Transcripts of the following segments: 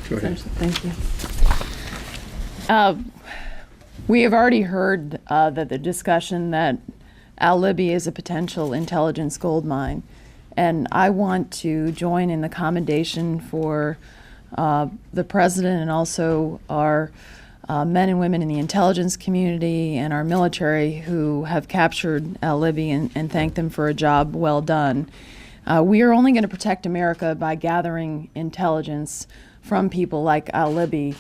Go ahead. Thank you. We have already heard that the discussion that al-Libi is a potential intelligence gold mine, and I want to join in the commendation for the president and also our men and women in the intelligence community and our military who have captured al-Libi and thank them for a job well done. We are only going to protect America by gathering intelligence from people like al-Libi,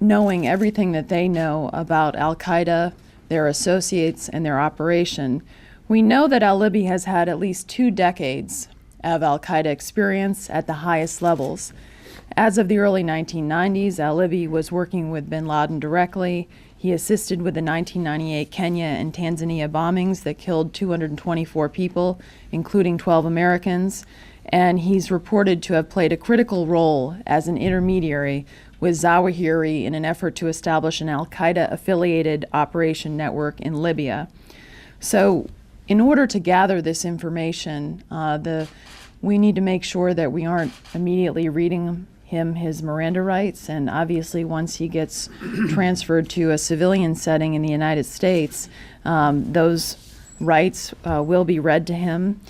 knowing everything that they know about al-Qaeda, their associates, and their operation. We know that al-Libi has had at least 2 decades of al-Qaeda experience at the highest levels. As of the early 1990s, al-Libi was working with bin Laden directly. He assisted with the 1998 Kenya and Tanzania bombings that killed 224 people, including 12 Americans. And he's reported to have played a critical role as an intermediary with Zawahiri in an effort to establish an al-Qaeda-affiliated operation network in Libya. So in order to gather this information, we need to make sure that we aren't immediately reading him his Miranda rights, and obviously once he gets transferred to a civilian setting in the United States, those rights will be read to him.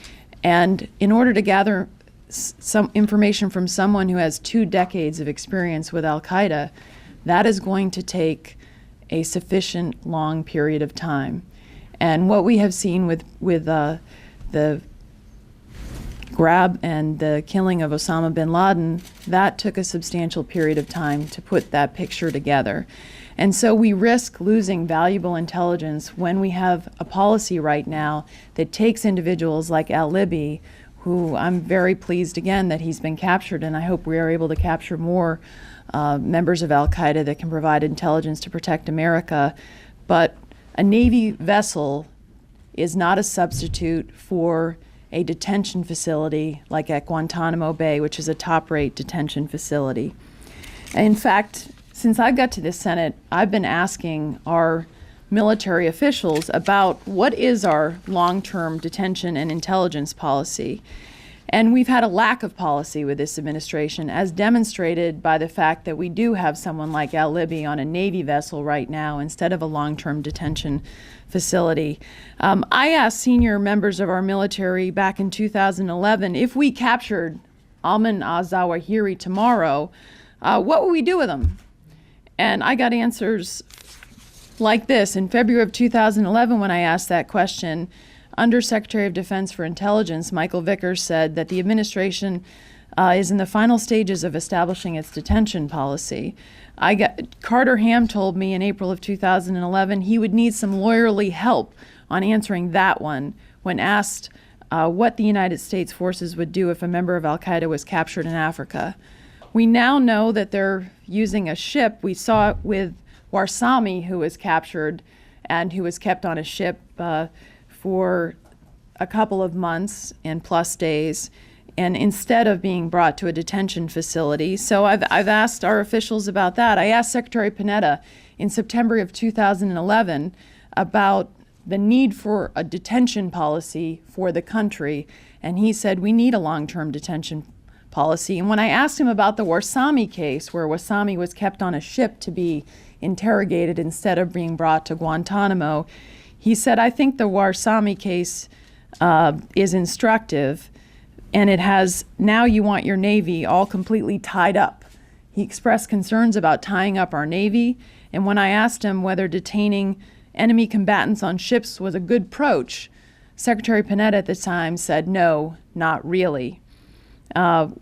And in order to gather some information from someone who has 2 decades of experience with al-Qaeda, that is going to take a sufficient long period of time. And what we have seen with the grab and the killing of Osama bin Laden, that took a substantial period of time to put that picture together. And so we risk losing valuable intelligence when we have a policy right now that takes individuals like al-Libi, who I'm very pleased again that he's been captured, and I hope we are able to capture more members of al-Qaeda that can provide intelligence to protect America. But a Navy vessel is not a substitute for a detention facility like at Guantanamo Bay, which is a top-rate detention facility. In fact, since I got to the Senate, I've been asking our military officials about what is our long-term detention and intelligence policy. And we've had a lack of policy with this administration, as demonstrated by the fact that we do have someone like al-Libi on a Navy vessel right now instead of a long-term detention facility. I asked senior members of our military back in 2011, if we captured Ayman al-Zawahiri tomorrow, what would we do with him? And I got answers like this. In February of 2011, when I asked that question, Undersecretary of Defense for Intelligence, Michael Vickers, said that the administration is in the final stages of establishing its detention policy. Carter Ham told me in April of 2011 he would need some lawyerly help on answering that one when asked what the United States forces would do if a member of al-Qaeda was captured in Africa. We now know that they're using a ship. We saw it with Warsami, who was captured and who was kept on a ship for a couple of months and plus days, and instead of being brought to a detention facility. So I've asked our officials about that. I asked Secretary Panetta in September of 2011 about the need for a detention policy for the country, and he said we need a long-term detention policy. And when I asked him about the Warsami case, where Warsami was kept on a ship to be interrogated instead of being brought to Guantanamo, he said, I think the Warsami case is instructive, and it has, now you want your Navy all completely tied up. He expressed concerns about tying up our Navy, and when I asked him whether detaining enemy combatants on ships was a good approach, Secretary Panetta at the time said, no, not really.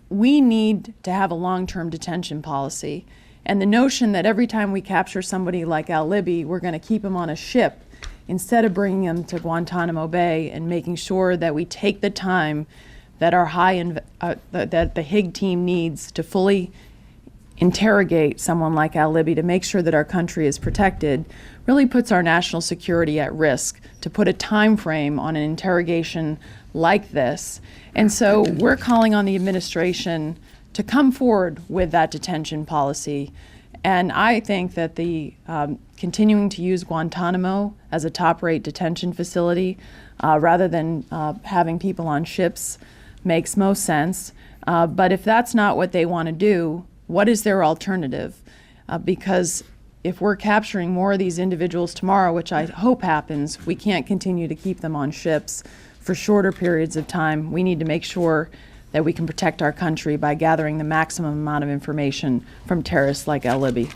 We need to have a long-term detention policy, and the notion that every time we capture somebody like al-Libi, we're going to keep him on a ship instead of bringing him to Guantanamo Bay and making sure that we take the time that our that the Higg team needs to fully interrogate someone like al-Libi to make sure that our country is protected, really puts our national security at risk to put a time frame on an interrogation like this. And so we're calling on the administration to come forward with that detention policy. And I think that the continuing to use Guantanamo as a top-rate detention facility rather than having people on ships makes most sense. But if that's not what they want to do, what is their alternative? Because if we're capturing more of these individuals tomorrow, which I hope happens, we can't continue to keep them on ships for shorter periods of time. We need to make sure that we can protect our country by gathering the maximum amount of information from terrorists like al-Libi.